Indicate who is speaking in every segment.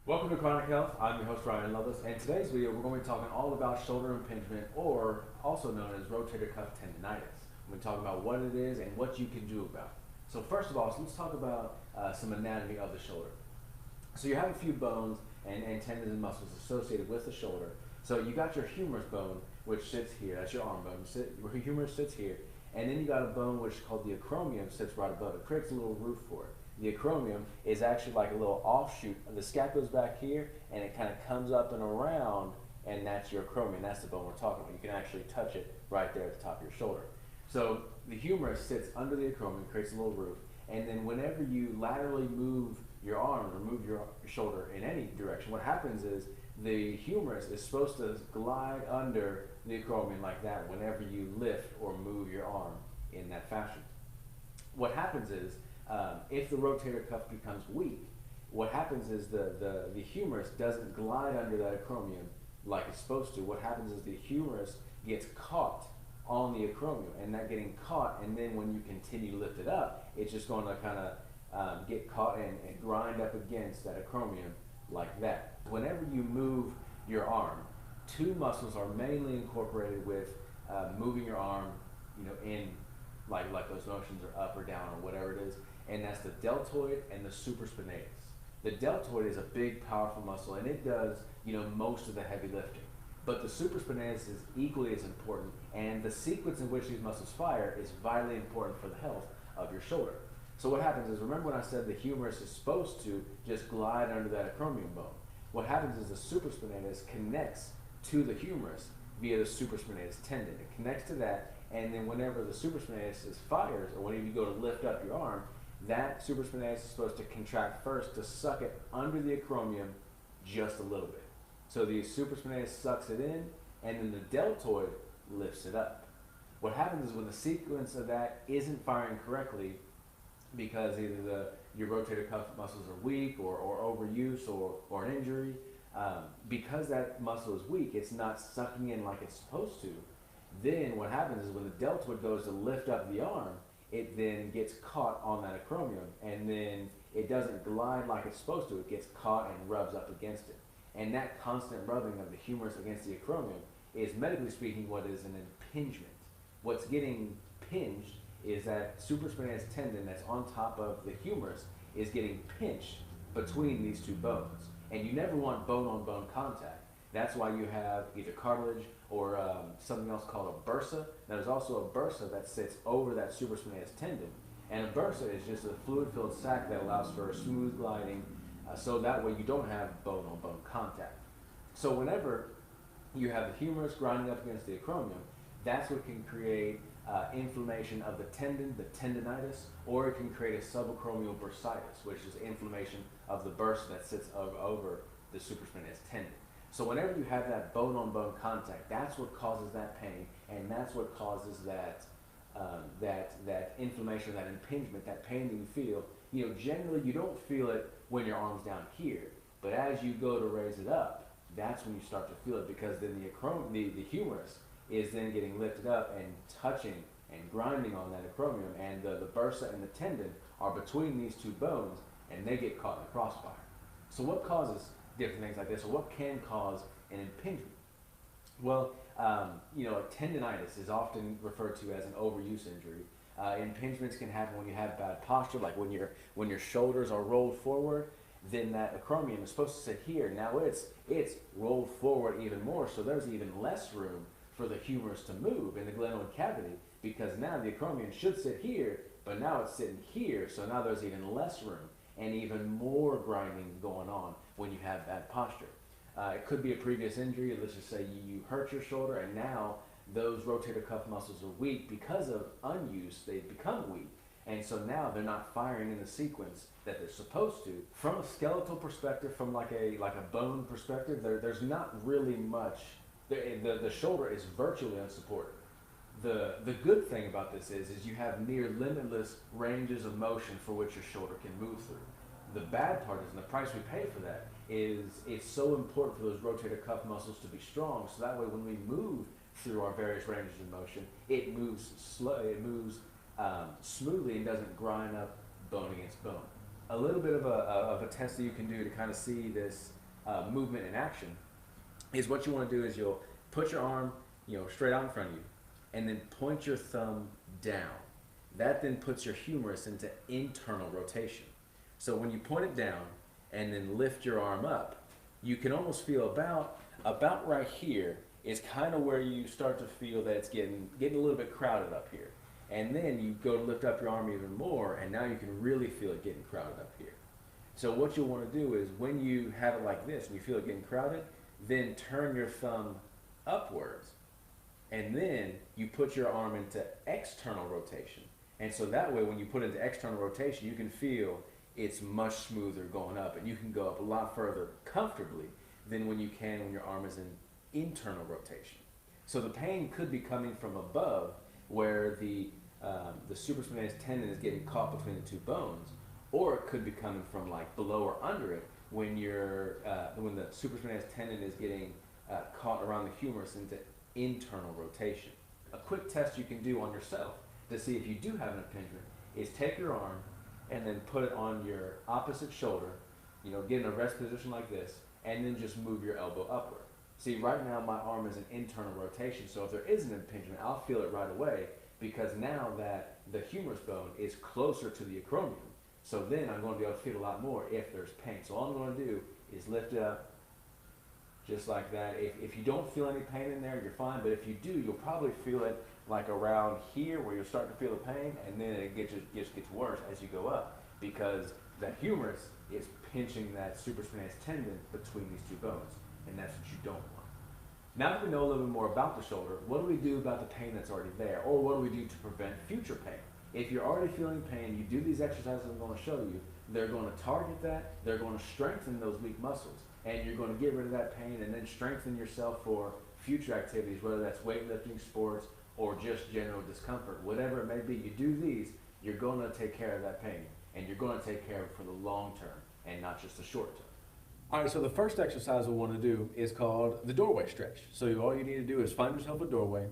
Speaker 1: Welcome to Chronic Health. I'm your host Ryan Loveless, and today's video we're going to be talking all about shoulder impingement, or also known as rotator cuff tendonitis. We're going to talk about what it is and what you can do about it. So first of all, let's talk about some anatomy of the shoulder. So you have a few bones and tendons and muscles associated with the shoulder. So you got your humerus bone, which sits here. That's your arm bone. Your humerus sits here, and then you got a bone which is called the acromion, sits right above it. Creates a little roof for it. The acromion is actually like a little offshoot. The scap goes back here, and it kind of comes up and around, and that's your acromion. That's the bone we're talking about. You can actually touch it right there at the top of your shoulder. So the humerus sits under the acromion, creates a little roof, and then whenever you laterally move your arm or move your shoulder in any direction, what happens is the humerus is supposed to glide under the acromion like that whenever you lift or move your arm in that fashion. What happens is if the rotator cuff becomes weak, what happens is the humerus doesn't glide under that acromion like it's supposed to. What happens is the humerus gets caught on the acromion, and that getting caught, and then when you continue to lift it up, it's just going to kind of get caught and grind up against that acromion like that. Whenever you move your arm, two muscles are mainly incorporated with moving your arm, in like those motions are up or down or whatever it is, and that's the deltoid and the supraspinatus. The deltoid is a big, powerful muscle, and it does, most of the heavy lifting. But the supraspinatus is equally as important, and the sequence in which these muscles fire is vitally important for the health of your shoulder. So what happens is, remember when I said the humerus is supposed to just glide under that acromion bone? What happens is the supraspinatus connects to the humerus via the supraspinatus tendon. It connects to that, and then whenever the supraspinatus fires, or whenever you go to lift up your arm, that supraspinatus is supposed to contract first to suck it under the acromion just a little bit. So the supraspinatus sucks it in, and then the deltoid lifts it up. What happens is when the sequence of that isn't firing correctly, because either your rotator cuff muscles are weak, or overuse, or an injury, because that muscle is weak, it's not sucking in like it's supposed to. Then what happens is when the deltoid goes to lift up the arm, it then gets caught on that acromion, and then it doesn't glide like it's supposed to. It gets caught and rubs up against it. And that constant rubbing of the humerus against the acromion is, medically speaking, what is an impingement. What's getting pinged is that supraspinatus tendon that's on top of the humerus is getting pinched between these two bones. And you never want bone-on-bone contact. That's why you have either cartilage or something else called a bursa. Now, there's also a bursa that sits over that supraspinatus tendon. And a bursa is just a fluid-filled sac that allows for smooth gliding, so that way you don't have bone-on-bone contact. So whenever you have the humerus grinding up against the acromion, that's what can create inflammation of the tendon, the tendonitis, or it can create a subacromial bursitis, which is inflammation of the bursa that sits over the supraspinatus tendon. So whenever you have that bone-on-bone contact, that's what causes that pain, and that's what causes that inflammation, that impingement, that pain that you feel. Generally you don't feel it when your arm's down here, but as you go to raise it up, that's when you start to feel it, because then the humerus is then getting lifted up and touching and grinding on that acromion, and the bursa and the tendon are between these two bones, and they get caught in the crossfire. So what causes different things like this, or what can cause an impingement? Well, a tendonitis is often referred to as an overuse injury. Impingements can happen when you have bad posture, like when your shoulders are rolled forward. Then that acromion is supposed to sit here. Now it's rolled forward even more, so there's even less room for the humerus to move in the glenoid cavity, because now the acromion should sit here, but now it's sitting here, so now there's even less room and even more grinding going on when you have bad posture. It could be a previous injury. Let's just say you hurt your shoulder, and now those rotator cuff muscles are weak because of unuse. They've become weak, and so now they're not firing in the sequence that they're supposed to. From a skeletal perspective, from like a bone perspective, there's not really much. The shoulder is virtually unsupported. The good thing about this is you have near limitless ranges of motion for which your shoulder can move through. The bad part is, and the price we pay for that, is it's so important for those rotator cuff muscles to be strong, so that way when we move through our various ranges of motion, it moves smoothly and doesn't grind up bone against bone. a little bit of a test that you can do to kind of see this movement in action is what you want to do is you'll put your arm, straight out in front of you, and then point your thumb down. That then puts your humerus into internal rotation. So when you point it down and then lift your arm up, you can almost feel about right here is kind of where you start to feel that it's getting a little bit crowded up here. And then you go to lift up your arm even more, and now you can really feel it getting crowded up here. So what you'll want to do is when you have it like this and you feel it getting crowded, then turn your thumb upwards, and then you put your arm into external rotation. And so that way when you put it into external rotation, you can feel it's much smoother going up, and you can go up a lot further comfortably than when you can when your arm is in internal rotation. So the pain could be coming from above, where the supraspinatus tendon is getting caught between the two bones, or it could be coming from like below or under it when when the supraspinatus tendon is getting caught around the humerus into internal rotation. A quick test you can do on yourself to see if you do have an impingement is take your arm and then put it on your opposite shoulder, get in a rest position like this, and then just move your elbow upward. See, right now my arm is in internal rotation, so if there is an impingement, I'll feel it right away, because now that the humerus bone is closer to the acromion, so then I'm going to be able to feel a lot more if there's pain. So all I'm going to do is lift it up, just like that. If you don't feel any pain in there, you're fine, but if you do, you'll probably feel it like around here where you'll start to feel the pain, and then it just gets worse as you go up, because the humerus is pinching that supraspinatus tendon between these two bones, and that's what you don't want. Now that we know a little bit more about the shoulder, what do we do about the pain that's already there, or what do we do to prevent future pain? If you're already feeling pain, you do these exercises I'm going to show you, they're going to target that, they're going to strengthen those weak muscles, and you're going to get rid of that pain and then strengthen yourself for future activities, whether that's weightlifting, sports, or just general discomfort. Whatever it may be, you do these, you're going to take care of that pain, and you're going to take care of it for the long term and not just the short term. All right, so the first exercise we want to do is called the doorway stretch. So all you need to do is find yourself a doorway,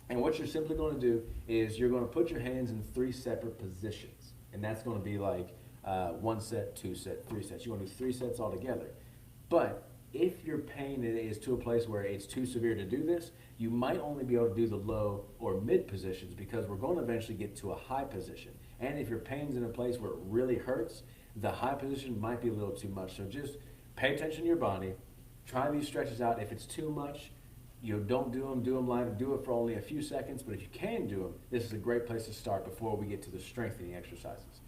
Speaker 1: and what you're simply going to do is you're going to put your hands in 3 separate positions, and that's going to be like 1 set, 2 set, 3 sets. You want to do 3 sets all together. But if your pain is to a place where it's too severe to do this, you might only be able to do the low or mid positions, because we're going to eventually get to a high position. And if your pain's in a place where it really hurts, the high position might be a little too much. So just pay attention to your body, try these stretches out. If it's too much, don't do them live, do it for only a few seconds, but if you can do them, this is a great place to start before we get to the strengthening exercises.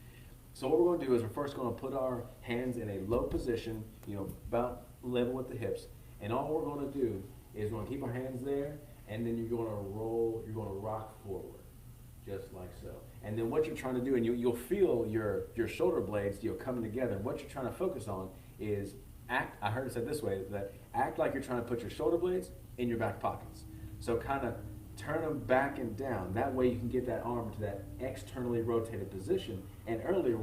Speaker 1: So what we're going to do is we're first going to put our hands in a low position, about level with the hips, and all we're going to do is we're going to keep our hands there, and then you're going to roll, you're going to rock forward, just like so. And then what you're trying to do, and you'll feel your shoulder blades, coming together, and what you're trying to focus on is I heard it said this way, that act like you're trying to put your shoulder blades in your back pockets. So kind of turn them back and down. That way you can get that arm to that externally rotated position. And earlier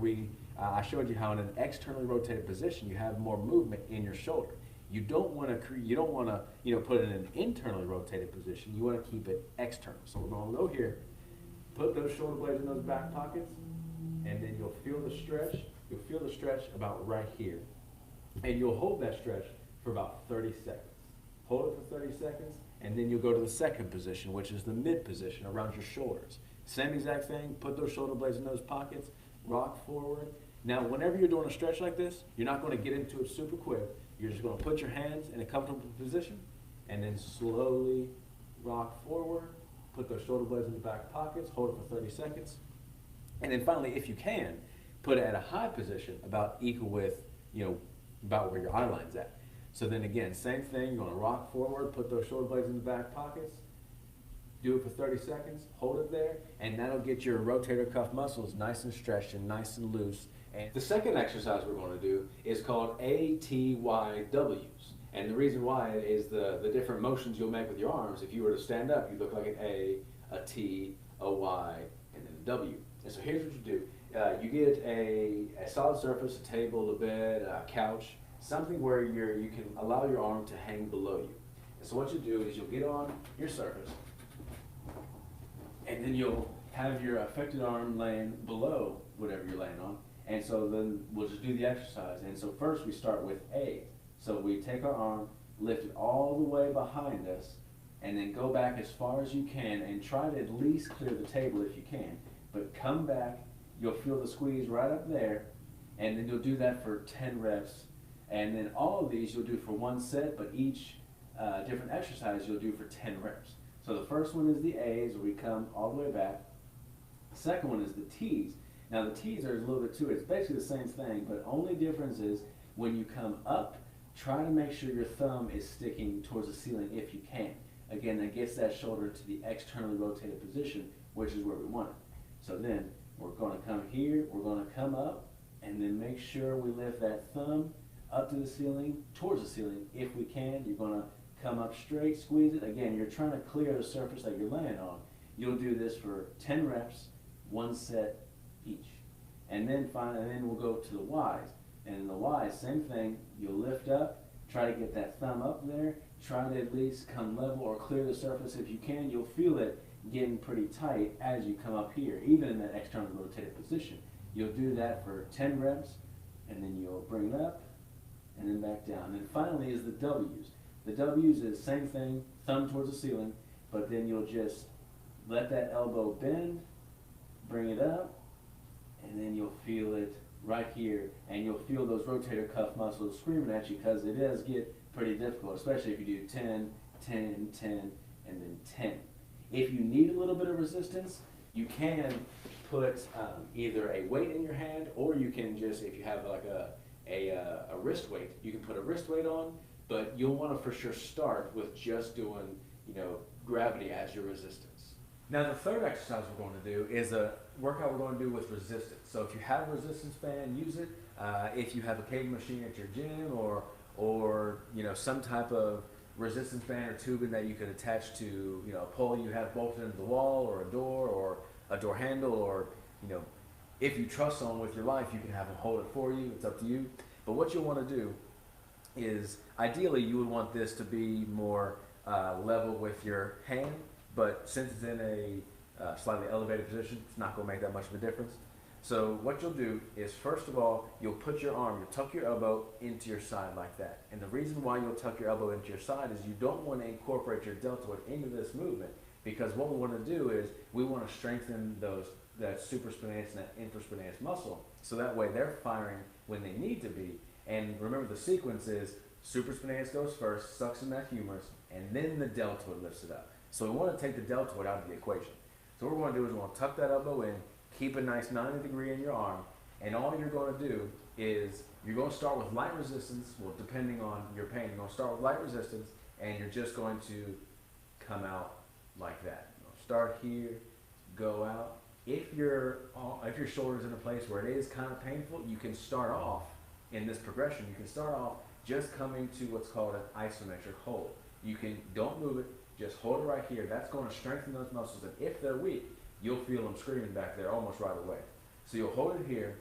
Speaker 1: I showed you how in an externally rotated position you have more movement in your shoulder. You don't want to put it in an internally rotated position. You want to keep it external. So we're going to go here, put those shoulder blades in those back pockets, and then you'll feel the stretch. You'll feel the stretch about right here. And you'll hold that stretch for about 30 seconds. Hold it for 30 seconds, and then you'll go to the second position, which is the mid position around your shoulders. Same exact thing, put those shoulder blades in those pockets, rock forward. Now, whenever you're doing a stretch like this, you're not going to get into it super quick. You're just going to put your hands in a comfortable position, and then slowly rock forward, put those shoulder blades in the back pockets, hold it for 30 seconds. And then finally, if you can, put it at a high position about equal with, about where your eye line's at. So then again, same thing, you're going to rock forward, put those shoulder blades in the back pockets, do it for 30 seconds, hold it there, and that'll get your rotator cuff muscles nice and stretched and nice and loose. And the second exercise we're going to do is called ATYWs. And the reason why is the different motions you'll make with your arms. If you were to stand up, you look like an A, a T, a Y, and then a W. And so here's what you do. You get a solid surface, a table, a bed, a couch, something where you can allow your arm to hang below you. And so what you do is you'll get on your surface, and then you'll have your affected arm laying below whatever you're laying on, And so then we'll just do the exercise. And so first we start with A. So we take our arm, lift it all the way behind us, and then go back as far as you can and try to at least clear the table if you can. But come back, you'll feel the squeeze right up there, and then you'll do that for 10 reps. And then all of these you'll do for one set, but each different exercise you'll do for 10 reps. So the first one is the A's, where we come all the way back. The second one is the T's. Now the T's are a little bit too, it's basically the same thing, but only difference is when you come up, try to make sure your thumb is sticking towards the ceiling if you can. Again, that gets that shoulder to the externally rotated position, which is where we want it. So then we're going to come here, we're going to come up, and then make sure we lift that thumb up to the ceiling, towards the ceiling if we can. You're going to come up straight, squeeze it. Again, you're trying to clear the surface that you're laying on. You'll do this for 10 reps, one set each. And then we'll go to the Y's. And in the Y's, same thing. You'll lift up, try to get that thumb up there, try to at least come level or clear the surface if you can. You'll feel it getting pretty tight as you come up here, even in that externally rotated position. You'll do that for 10 reps, and then you'll bring it up, and then back down. And then finally is the W's. The W's is the same thing, thumb towards the ceiling, but then you'll just let that elbow bend, bring it up, and then you'll feel it right here, and you'll feel those rotator cuff muscles screaming at you, because it does get pretty difficult, especially if you do 10, 10, 10, and then 10. If you need a little bit of resistance, you can put either a weight in your hand, or you can just, if you have like a wrist weight, you can put a wrist weight on, but you'll want to for sure start with just doing, gravity as your resistance. Now the third exercise we're going to do is a workout we're going to do with resistance. So if you have a resistance band, use it. If you have a cable machine at your gym, or some type of resistance band or tubing that you could attach to a pole you have bolted into the wall, or a door handle, or if you trust someone with your life, you can have them hold it for you. It's up to you. But what you'll want to do is, ideally you would want this to be more level with your hand, but since it's in a slightly elevated position, it's not going to make that much of a difference. So what you'll do is, first of all, you'll put your arm, you'll tuck your elbow into your side like that. And the reason why you'll tuck your elbow into your side is you don't want to incorporate your deltoid into this movement, because what we want to do is we want to strengthen that supraspinatus and that infraspinatus muscle, so that way they're firing when they need to be. And remember, the sequence is supraspinatus goes first, sucks in that humerus, and then the deltoid lifts it up. So we want to take the deltoid out of the equation. So what we're going to do is we're going to tuck that elbow in, keep a nice 90 degree in your arm, and all you're going to do is you're going to start with light resistance. Well, depending on your pain, you're going to start with light resistance, and you're just going to come out like that. Start here, go out. If your shoulder's in a place where it is kind of painful, you can start off in this progression. You can start off just coming to what's called an isometric hold. Don't move it, just hold it right here. That's going to strengthen those muscles, and if they're weak, you'll feel them screaming back there almost right away. So you'll hold it here,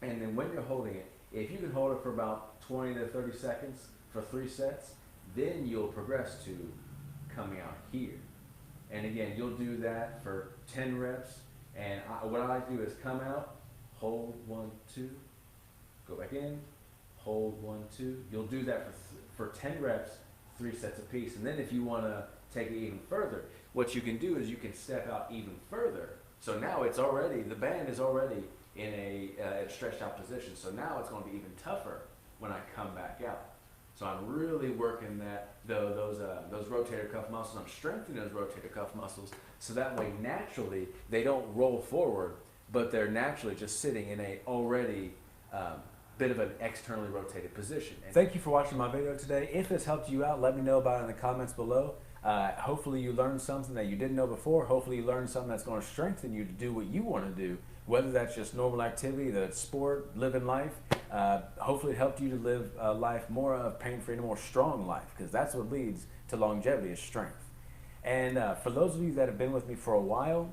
Speaker 1: and then when you're holding it, if you can hold it for about 20 to 30 seconds for 3 sets, then you'll progress to coming out here. And again, you'll do that for 10 reps. And what I like to do is come out, hold 1, 2, go back in, hold 1, 2. You'll do that for 10 reps, 3 sets apiece. And then if you want to take it even further, what you can do is you can step out even further. So now the band is already in a stretched out position. So now it's going to be even tougher when I come back out. So I'm really working those rotator cuff muscles. I'm strengthening those rotator cuff muscles, so that way naturally they don't roll forward, but they're naturally just sitting in a already bit of an externally rotated position. And thank you for watching my video today. If this helped you out, let me know about it in the comments below. Hopefully you learned something that you didn't know before. Hopefully you learned something that's going to strengthen you to do what you want to do, whether that's just normal activity, that's sport, living life. Hopefully it helped you to live a life more of pain-free and a more strong life, because that's what leads to longevity, is strength. And for those of you that have been with me for a while,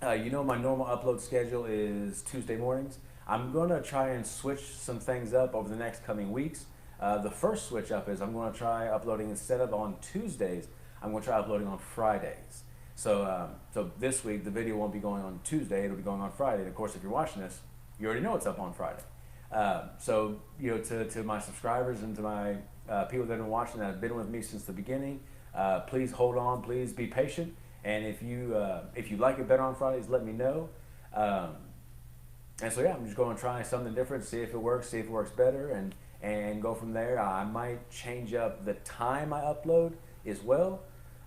Speaker 1: my normal upload schedule is Tuesday mornings. I'm going to try and switch some things up over the next coming weeks. The first switch up is I'm going to try uploading, instead of on Tuesdays, I'm going to try uploading on Fridays. So this week the video won't be going on Tuesday, it'll be going on Friday. And of course, if you're watching this, you already know what's up on Friday. So, to my subscribers and to my people that have been watching that have been with me since the beginning, please hold on, please be patient. And if you like it better on Fridays, let me know. And so yeah, I'm just going to try something different, see if it works better, and go from there. I might change up the time I upload as well.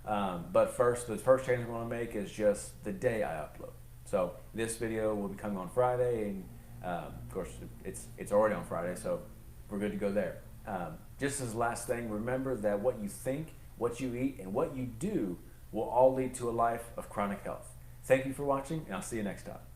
Speaker 1: But the first change I'm going to make is just the day I upload. So this video will be coming on Friday, and of course it's already on Friday, so we're good to go there. Just as the last thing, remember that what you think, what you eat, and what you do will all lead to a life of chronic health. Thank you for watching, and I'll see you next time.